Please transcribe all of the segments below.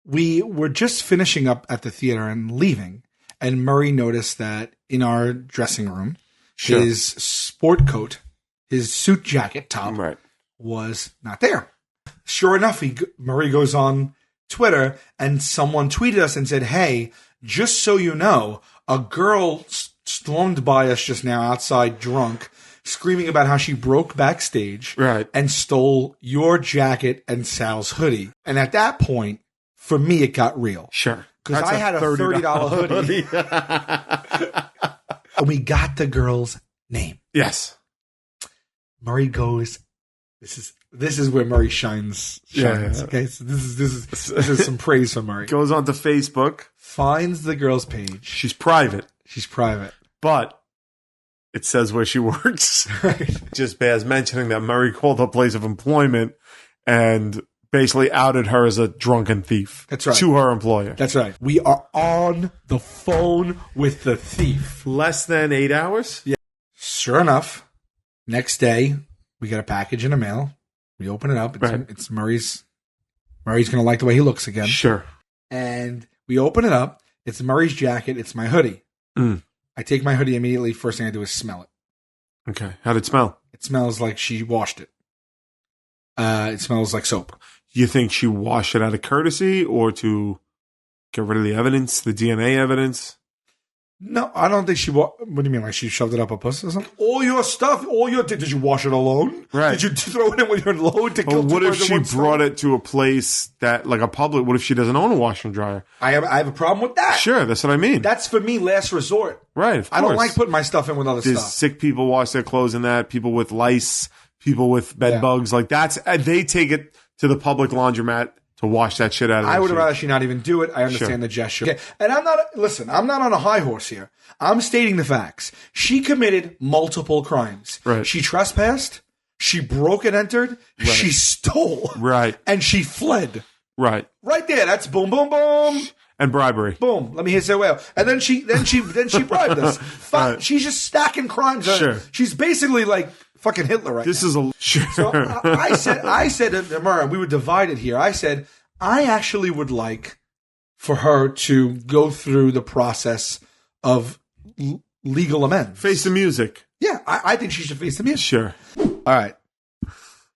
we were just finishing up at the theater and leaving, and Murray noticed that in our dressing room, his sport coat, his suit jacket top, was not there. Sure enough, Murray goes on Twitter, and someone tweeted us and said, "Hey, just so you know, a girl stormed by us just now outside drunk, screaming about how she broke backstage and stole your jacket and Sal's hoodie." And at that point, for me, it got real. Sure. Because I had a $30 hoodie. And we got the girl's name. Yes. Murray goes, this is where Murray shines. Yeah. Okay, so this is some praise for Murray. Goes onto Facebook. Finds the girl's page. She's private. But it says where she works. Right. Just bears mentioning that Murray called her place of employment and basically outed her as a drunken thief. That's right. To her employer. That's right. We are on the phone with the thief. Less than 8 hours? Yeah. Sure enough, next day, we get a package in the mail. We open it up. It's Murray's. Murray's going to like the way he looks again. Sure. And we open it up. It's Murray's jacket. It's my hoodie. I take my hoodie immediately. First thing I do is smell it. Okay. How'd it smell? It smells like she washed it. It smells like soap. You think she washed it out of courtesy or to get rid of the evidence, the DNA evidence? No, I don't think she... What do you mean? Like she shoved it up her pussy or something? All your stuff, did you wash it alone? Right. Did you throw it in with your load to kill? What if she brought it to a place that, like a public, what if she doesn't own a washer and dryer? I have a problem with that. Sure, that's what I mean. That's for me last resort. Right, of course. I don't like putting my stuff in with other There's stuff. sick people wash their clothes in that, people with lice, people with bed bugs. Like they take it to the public laundromat to wash that shit out of I would shit. rather she not even do it. I understand the gesture. Okay. And I'm not on a high horse here. I'm stating the facts. She committed multiple crimes. Right. She trespassed. She broke and entered. Right. She stole. Right. And she fled. Right. Right there. That's boom, boom, boom. And bribery. Boom. Let me hit that well. And then she bribed us. Right. She's just stacking crimes. Sure. She's basically like fucking Hitler right now. This is a... Sure. So I said to Murray, we were divided here. I said, I actually would like for her to go through the process of legal amends. Face the music. Yeah, I think she should face the music. Sure. All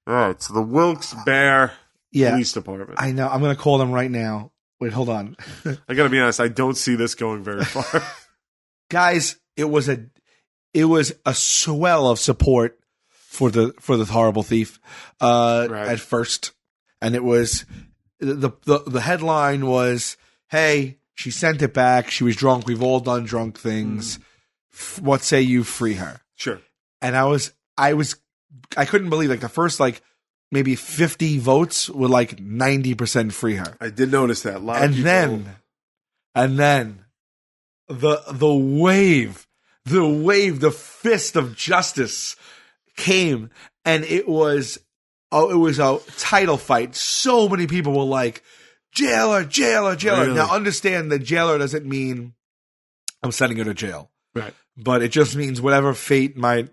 right. So the Wilkes-Barre Police Department. I know. I'm going to call them right now. Wait, hold on. I got to be honest. I don't see this going very far. Guys, it was a swell of support for the horrible thief at first, and it was the headline was, "Hey, she sent it back. She was drunk. We've all done drunk things. What say you free her?" Sure. And I couldn't believe the first maybe 50 votes were 90% free her. I did notice that. And then the fist of justice came, and it was a title fight. So many people were like, jailer, jailer, jailer. Really? Now understand that jailer doesn't mean I'm sending her to jail. Right. But it just means whatever fate might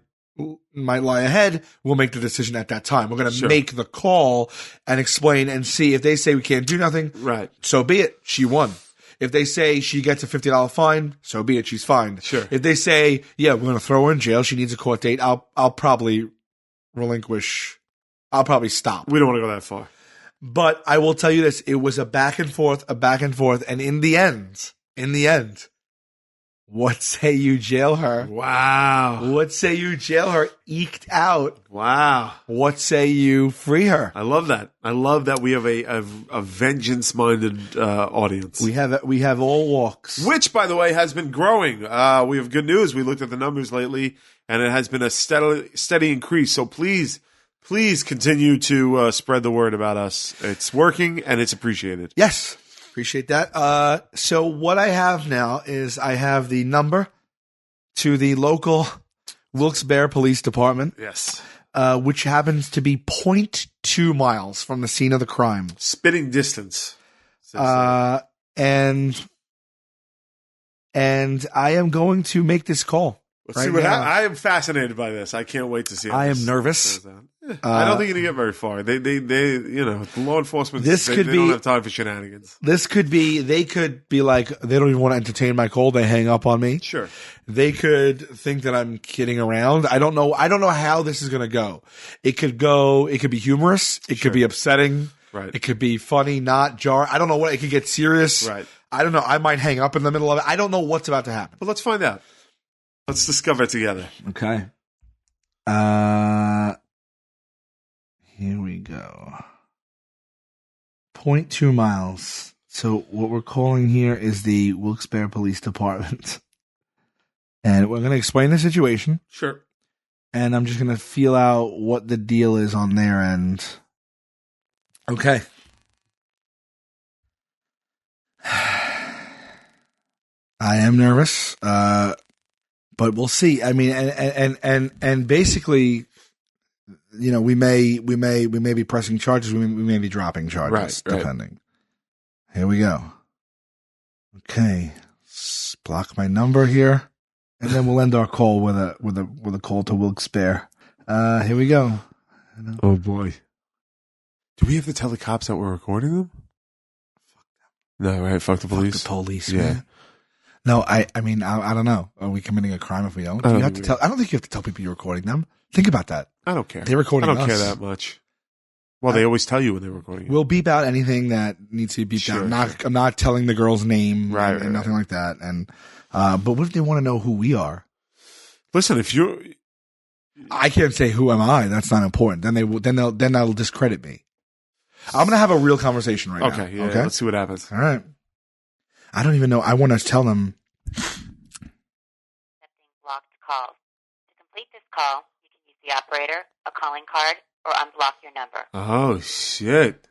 lie ahead, we'll make the decision at that time. We're going to make the call and explain and see. If they say we can't do nothing, right, so be it. She won. If they say she gets a $50 fine, so be it. She's fined. Sure. If they say, yeah, we're going to throw her in jail, she needs a court date, I'll probably relinquish. I'll probably stop. We don't want to go that far. But I will tell you this. It was a back and forth. And in the end, what say you jail her? Wow. What say you jail her? Eked out. Wow. What say you free her? I love that. I love that we have a vengeance-minded audience. We have all walks. Which, by the way, has been growing. We have good news. We looked at the numbers lately, and it has been a steady increase. So please continue to spread the word about us. It's working, and it's appreciated. Yes. Appreciate that. So what I have now is I have the number to the local Wilkes-Barre Police Department. Yes. Which happens to be 0.2 miles from the scene of the crime. Spitting distance. And I am going to make this call. Let's see what happens. I am fascinated by this. I can't wait to see it. I am nervous. I don't think you're gonna get very far. They, the law enforcement. They don't have time for shenanigans. This could be. They could be like, they don't even want to entertain my call. They hang up on me. Sure. They could think that I'm kidding around. I don't know. I don't know how this is gonna go. It could go. It could be humorous. It could be upsetting. Right. It could be funny, not jar. I don't know what. It could get serious. Right. I don't know. I might hang up in the middle of it. I don't know what's about to happen. But let's find out. Let's discover it together. Okay. Here we go. 0.2 miles. So what we're calling here is the Wilkes-Barre Police Department. And we're going to explain the situation. Sure. And I'm just going to feel out what the deal is on their end. Okay. I am nervous. But we'll see. I mean, and basically, we may be pressing charges. We may be dropping charges, depending. Here we go. Okay, block my number here, and then we'll end our call with a call to Wilkes-Barre. Here we go. Oh boy, do we have to tell the cops that we're recording them? Fuck them. No, right? Fuck the police. Fuck the police, man. No, I mean, I don't know. Are we committing a crime if we don't? I don't think you have to tell people you're recording them. Think about that. I don't care. They're recording us. I don't care that much. Well, they always tell you when they're recording you. We'll beep out anything that needs to be beeped out. I'm not telling the girl's name and nothing like that. And but what if they want to know who we are? Listen, if you're... I can't say who am I. That's not important. Then they'll discredit me. I'm gonna have a real conversation right now. Okay, okay. Let's see what happens. All right. I don't even know. I want to tell them. Accepting blocked calls. To complete this call, you can use the operator, a calling card, or unblock your number. Oh, shit.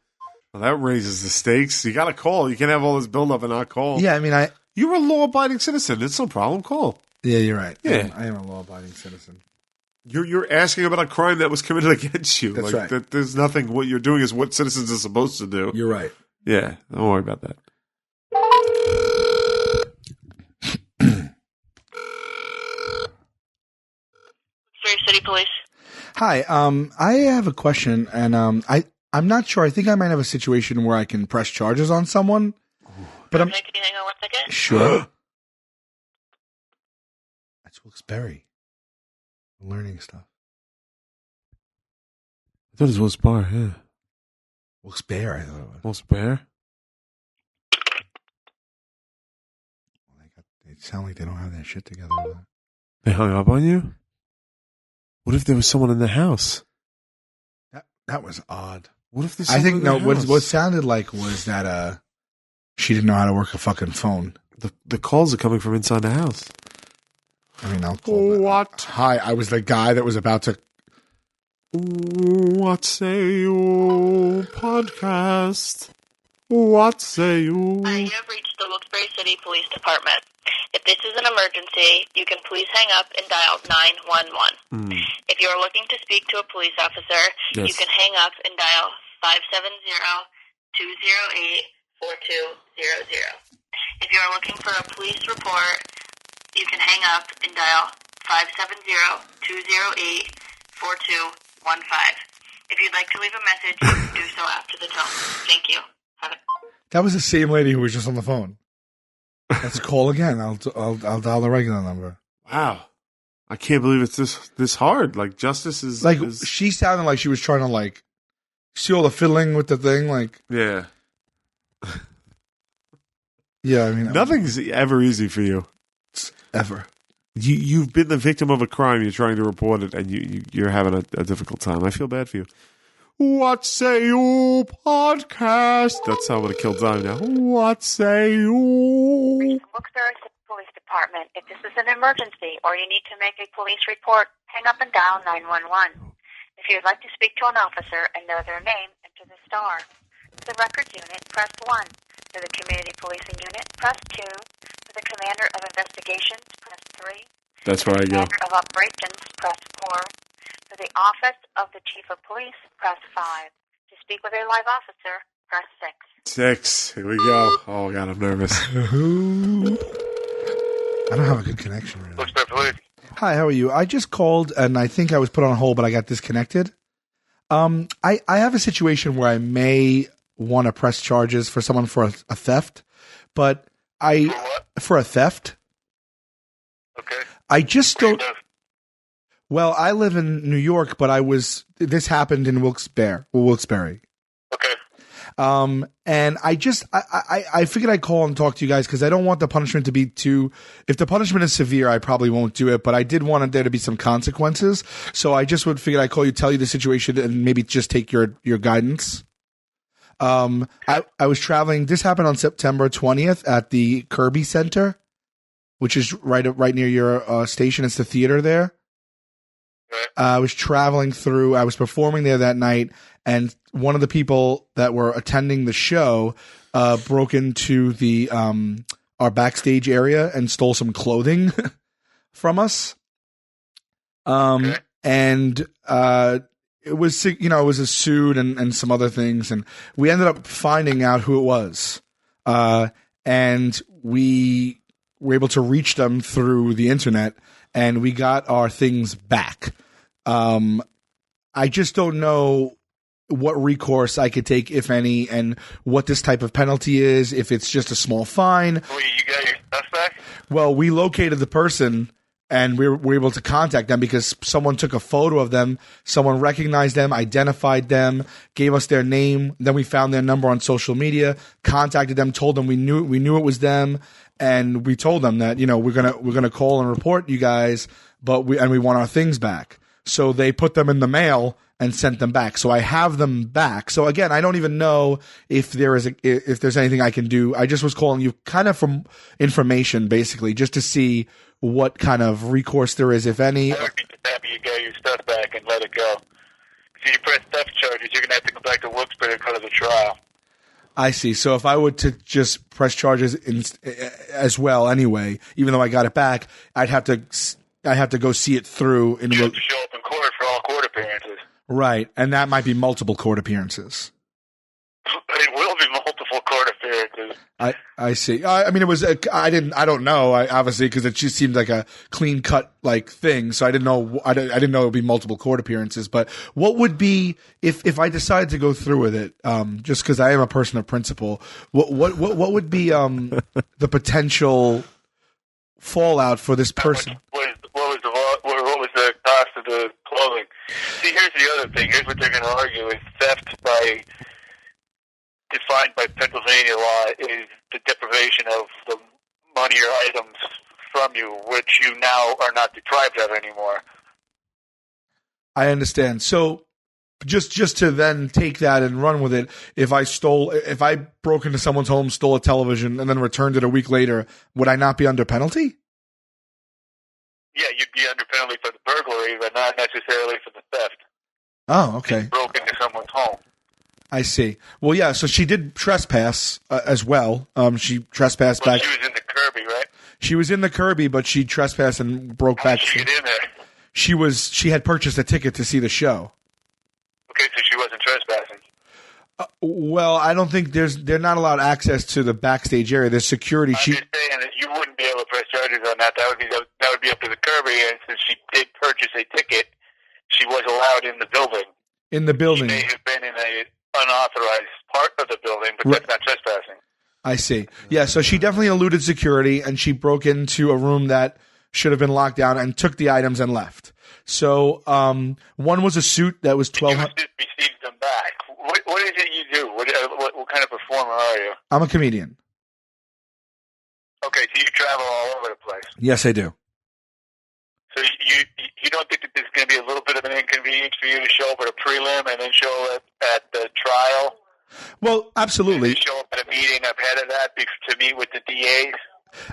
Well, that raises the stakes. You got to call. You can't have all this buildup and not call. Yeah, I mean, you're a law-abiding citizen. It's no problem. Call. Yeah, you're right. Yeah. I am a law-abiding citizen. You're asking about a crime that was committed against you. That's right. There's nothing. What you're doing is what citizens are supposed to do. You're right. Yeah, don't worry about that. City Police. Hi. I have a question, and I'm not sure. I think I might have a situation where I can press charges on someone. But Can you hang on 1 second? Sure. That's Wilkes-Barre. Learning stuff. I thought it was Wilkes-Barre, yeah. Wilkes-Barre, I thought it was. Wilkes-Barre? They sound like they don't have that shit together. They hung up on you? What if there was someone in the house? That was odd. What if there's someone in the house? What sounded like was that she didn't know how to work a fucking phone. The calls are coming from inside the house. I mean, I'll call. What? Hi, I was the guy that was about to. What say you, podcast? What say you? You have reached the Wilkes-Barre City Police Department. If this is an emergency, you can please hang up and dial 911. If you are looking to speak to a police officer, you can hang up and dial 570-208-4200. If you are looking for a police report, you can hang up and dial 570-208-4215. If you'd like to leave a message, do so after the tone. Thank you. That was the same lady who was just on the phone. Let's call again. I'll dial the regular number. Wow, I can't believe it's this hard. Like justice is like she sounded like she was trying to like see all the fiddling with the thing. Like yeah. Yeah, I mean, nothing's ever easy for you. Ever. You've been the victim of a crime. You're trying to report it, and you're having a difficult time. I feel bad for you. What say you, podcast? That's how I'm going to kill time now. What say you? Wilkes-Barre Police Department. If this is an emergency or you need to make a police report, hang up and dial 911. If you would like to speak to an officer and know their name, enter the star. For the records unit, press 1. For the community policing unit, press 2. For the commander of investigations, press 3. That's where I go. Commander of operations, press 4. For the office of the chief of police, press 5. To speak with a live officer, press 6. 6. Here we go. Oh, God, I'm nervous. I don't have a good connection right now. Police. Hi, how are you? I just called, and I think I was put on hold, but I got disconnected. I have a situation where I may want to press charges for someone for a theft, but for a theft. Okay. I just don't. Well, I live in New York, but this happened in Wilkes-Barre. Okay. And I figured I'd call and talk to you guys because I don't want the punishment to be if the punishment is severe, I probably won't do it, but I did want there to be some consequences. So I just figure I'd call you, tell you the situation, and maybe just take your guidance. I was traveling. This happened on September 20th at the Kirby Center, which is right near your station. It's the theater there. I was traveling through. I was performing there that night, and one of the people that were attending the show broke into the our backstage area and stole some clothing from us. And it was it was a suit and some other things, and we ended up finding out who it was, and we were able to reach them through the internet, and we got our things back. I just don't know what recourse I could take, if any, and what this type of penalty is, if it's just a small fine. Wait, you got your stuff back? Well, we located the person, and we were able to contact them because someone took a photo of them, someone recognized them, identified them, gave us their name, then we found their number on social media, contacted them, told them we knew it was them, and we told them that, we're gonna call and report you guys, but we want our things back. So they put them in the mail and sent them back. So I have them back. So again, I don't even know if there's anything I can do. I just was calling you kind of from information, basically, just to see what kind of recourse there is, if any. I would be happy you got your stuff back and let it go. If you press theft charges, you're going to have to come back to Wilkes-Barre to go to the trial. I see. So if I were to just press charges as well anyway, even though I got it back, I'd have to go see it through. You have to show up in court for all court appearances. Right, and that might be multiple court appearances. It will be multiple court appearances. I see. I mean, it was. I don't know. Obviously, because it just seemed like a clean cut thing. So I didn't know. I didn't know it would be multiple court appearances. But what would be if I decided to go through with it? Just because I am a person of principle. What would be the potential fallout for this person? What was the cost of the clothing? See, here's the other thing. Here's what they're going to argue: is theft defined by Pennsylvania law is the deprivation of the money or items from you, which you now are not deprived of anymore. I understand. So just to then take that and run with it, if I broke into someone's home, stole a television, and then returned it a week later, would I not be under penalty? Yeah, you'd be under penalty for the burglary, but not necessarily for the theft. Oh, okay. You broke into someone's home. I see. Well, yeah, so she did trespass as well. She trespassed back. She was in the Kirby, right? She was in the Kirby, but she trespassed and broke back. How did she get in there? She had purchased a ticket to see the show. Okay, so she wasn't trespassing. Well, I don't think they're not allowed access to the backstage area. There's security. I'm just saying that you wouldn't be able to press charges on that. That would be up to the Kirby, and since she did purchase a ticket, she was allowed in the building. In the building. She may have been in a unauthorized part of the building, but that's not trespassing. I see. Yeah, so she definitely eluded security, and she broke into a room that should have been locked down and took the items and left. So one was a suit that was $1,200. You just received them back. What is it you do? What kind of performer are you? I'm a comedian. Okay, so you travel all over the place. Yes, I do. So you don't think that there's going to be a little bit of an inconvenience for you to show up at a prelim and then show up at the trial? Well, absolutely. And show up at a meeting ahead of that to meet with the DAs?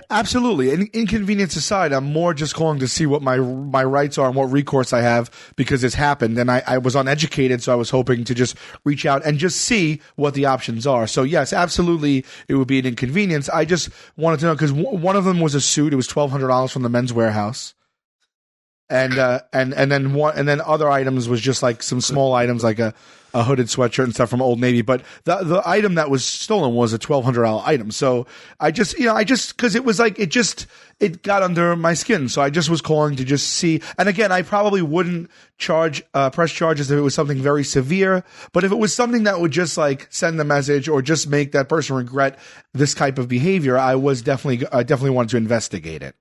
Absolutely. And inconvenience aside, I'm more just calling to see what my rights are and what recourse I have because it's happened. And I was uneducated, so I was hoping to just reach out and just see what the options are. So, yes, absolutely, it would be an inconvenience. I just wanted to know because one of them was a suit. It was $1,200 from the Men's Warehouse. And then other items was just like some small items like a a hooded sweatshirt and stuff from Old Navy. But the item that was stolen was a $1,200 item. So I just because it was like it got under my skin. So I just was calling to just see. And again, I probably wouldn't press charges if it was something very severe. But if it was something that would just like send the message or just make that person regret this type of behavior, I definitely wanted to investigate it.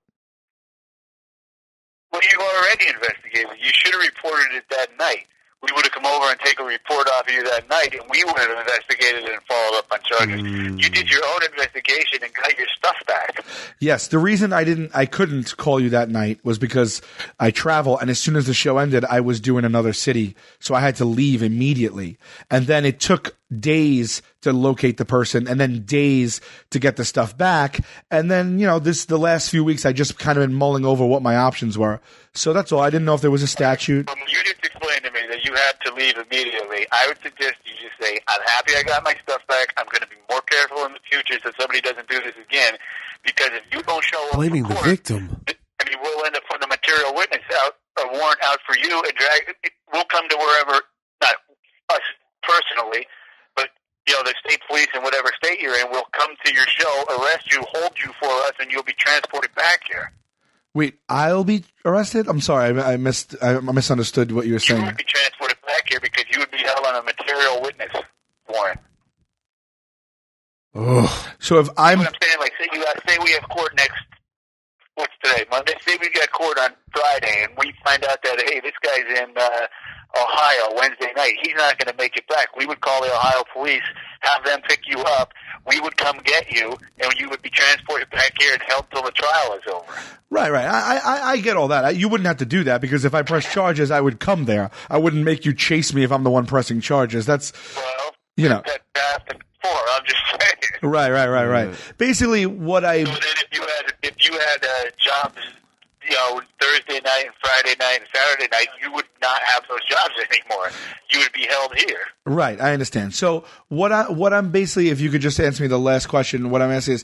Well, you already investigated. You should have reported it that night. We would have come over and taken a report off of you that night, and we would have investigated it and followed up on charges. You did your own investigation and got your stuff back. Yes, the reason I couldn't call you that night was because I travel, and as soon as the show ended, I was due in another city, so I had to leave immediately. And then it took days to locate the person, and then days to get the stuff back. And then, the last few weeks, I just kind of been mulling over what my options were. So that's all. I didn't know if there was a statute. You just explained to me that you had to leave immediately. I would suggest you just say, I'm happy I got my stuff back. I'm going to be more careful in the future so somebody doesn't do this again. Because if you don't show up blaming for court, the victim, we'll end up putting a material witness out, a warrant out for you, and we'll come to wherever, not us personally, but the state police in whatever state you're in will come to your show, arrest you, hold you for us, and you'll be transported back here. Wait, I'll be arrested? I'm sorry, I misunderstood what you were saying. You would be transported back here because you would be held on a material witness warrant. Oh, so if I'm saying, like, say we have court what's today, Monday? Say we got court on Friday, and we find out that, hey, this guy's in Ohio Wednesday night. He's not going to make it back. We would call the Ohio police, have them pick you up. We would come get you, and you would be transported back here and held till the trial is over. Right. I get all that. You wouldn't have to do that because if I press charges, I would come there. I wouldn't make you chase me if I'm the one pressing charges. That's, That's I'm just saying. Right. Basically, what I... So then if you had jobs, Thursday night and Friday night and Saturday night, you would not have those jobs anymore. You would be held here. Right, I understand. So what I'm basically, if you could just answer me the last question, what I'm asking is,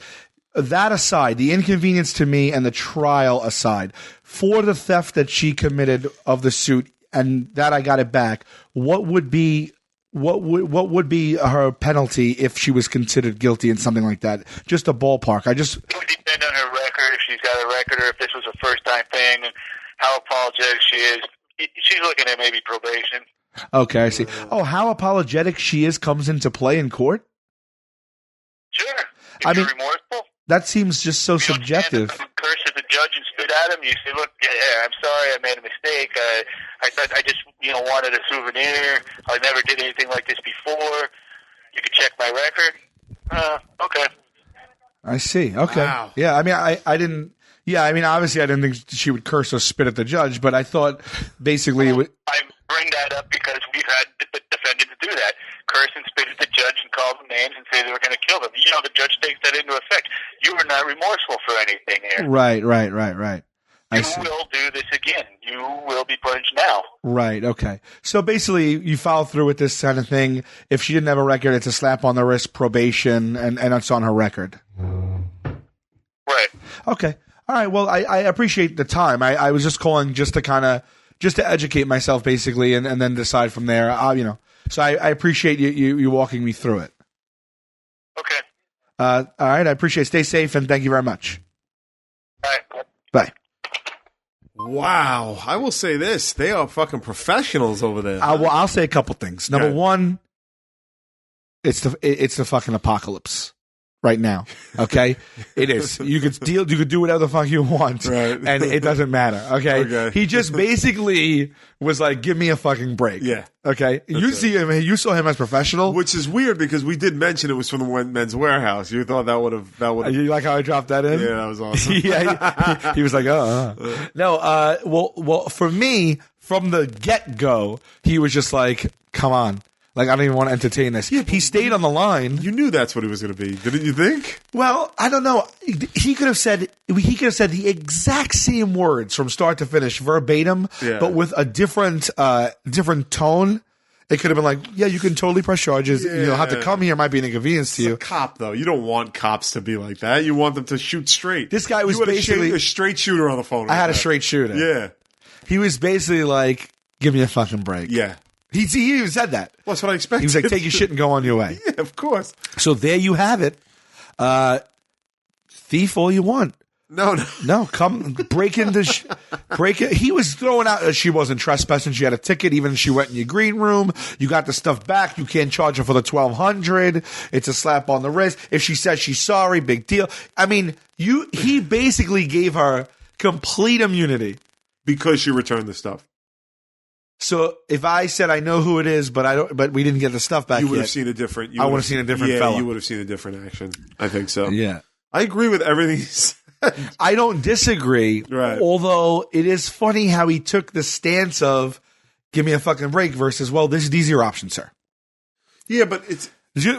that aside, the inconvenience to me and the trial aside, for the theft that she committed of the suit and that I got it back, what would be her penalty if she was considered guilty in something like that? Just a ballpark. It would depend on her record, if she's got a record, or if this was a first-time thing, and how apologetic she is. She's looking at maybe probation. Okay, I see. Oh, how apologetic she is comes into play in court? Sure. If you're remorseful. That seems just so subjective. Curse at the judge and spit at him. You say, look, I'm sorry, I made a mistake. I thought I just, wanted a souvenir. I never did anything like this before. You can check my record. Okay. I see. Okay. Wow. Yeah, I didn't... Yeah, obviously I didn't think she would curse or spit at the judge, but I thought basically... I bring that up because we've had the defendants do that. Curse and spit at the judge and call them names and say they were going to kill them. The judge takes that into effect. You were not remorseful for anything here. Right. You will do this again. You will be punished now. Right, okay. So basically, you follow through with this kind of thing. If she didn't have a record, it's a slap on the wrist, probation, and it's on her record. Right. Okay. All right, well, I appreciate the time. I was just calling just to educate myself, basically, and then decide from there. So I appreciate you walking me through it. Okay. All right, I appreciate it. Stay safe, and thank you very much. All right. Bye. Wow. I will say this. They are fucking professionals over there. I'll say a couple things. Number one, it's the fucking apocalypse right now. Okay? It is. You could do whatever the fuck you want. Right. And it doesn't matter. Okay? He just basically was like, give me a fucking break. Yeah. Okay? You saw him as professional. Which is weird because we did mention it was from the Men's Warehouse. You thought that would have. You like how I dropped that in? Yeah, that was awesome. Yeah, he was like, No, well, for me, from the get-go, he was just like, come on. Like, I don't even want to entertain this. Yeah, he stayed on the line. You knew that's what it was going to be, didn't you think? Well, I don't know. He could have said the exact same words from start to finish, verbatim, but with a different tone. It could have been like, yeah, you can totally press charges. Yeah. You'll have to come here. It might be an inconvenience to you. It's a cop, though. You don't want cops to be like that. You want them to shoot straight. This guy was basically a straight shooter on the phone. I had a straight shooter. Yeah. He was basically like, give me a fucking break. Yeah. He even said that. Well, that's what I expected. He was like, take your shit and go on your way. Yeah, of course. So there you have it. Thief all you want. No. Come break into, break it. He was throwing out. She wasn't trespassing. She had a ticket. Even if she went in your green room, you got the stuff back. You can't charge her for the $1,200. It's a slap on the wrist. If she says she's sorry, big deal. I mean, he basically gave her complete immunity because she returned the stuff. So if I said I know who it is, but we didn't get the stuff back, you would have seen a different. I would have seen a different yeah, fella. You would have seen a different action. I think so. Yeah, I agree with everything he said. I don't disagree. Right. Although it is funny how he took the stance of "give me a fucking break" versus "well, these are your options, sir." Yeah, but it's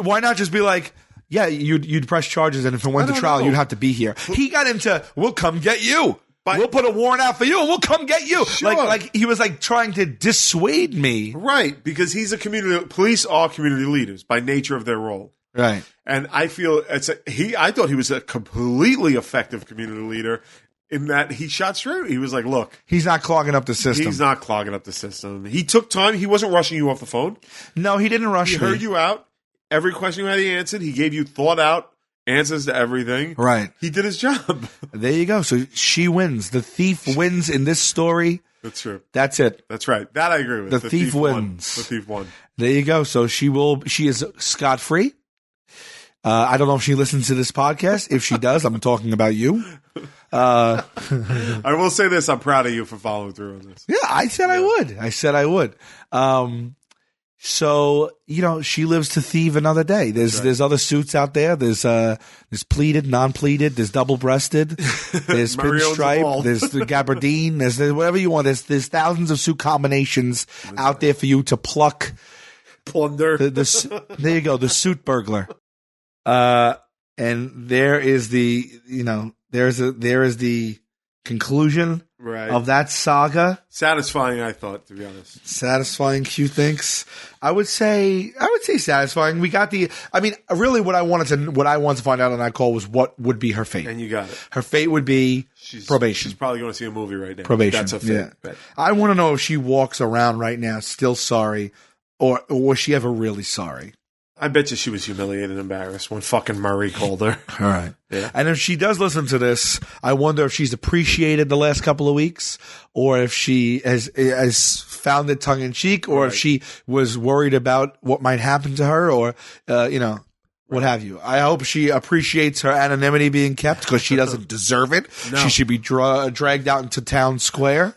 why not just be like, yeah, you'd press charges, and if it went to trial, you'd have to be here. He got into, we'll come get you. We'll put a warrant out for you, and we'll come get you. Sure. Like he was like trying to dissuade me, right? Because he's a police are community leaders by nature of their role, right? And I feel I thought he was a completely effective community leader in that he shot straight. He was like, look, he's not clogging up the system. He's not clogging up the system. He took time. He wasn't rushing you off the phone. No, he didn't rush me. He heard you out. Every question you had, he answered. He gave you thought out answers to everything. Right. He did his job. There you go. So she wins. The thief wins in this story. That's true. That's it. That's right. That I agree with. The thief wins. The thief won. There you go. So she is scot-free. I don't know if she listens to this podcast. If she does, I'm talking about you. I will say this. I'm proud of you for following through on this. Yeah, I said I would. So, she lives to thieve another day. There's other suits out there. There's pleated, non-pleated. There's double-breasted. There's pinstripe. There's the gabardine. There's whatever you want. There's thousands of suit combinations out there for you to pluck. Plunder. There you go. The suit burglar. And there is there is the conclusion of that saga. Satisfying, I thought, to be honest. Satisfying, Q thinks. I would say satisfying. We got really what I wanted to find out on that call was what would be her fate. And you got it. Her fate would be probation. She's probably going to see a movie right now. Probation. That's a fate. Yeah. I want to know if she walks around right now still sorry, or was she ever really sorry? I bet you she was humiliated and embarrassed when fucking Murray called her. All right. Yeah. And if she does listen to this, I wonder if she's appreciated the last couple of weeks, or if she has found it tongue in cheek, or if she was worried about what might happen to her, or, what have you. I hope she appreciates her anonymity being kept because she doesn't deserve it. No. She should be dragged out into town square.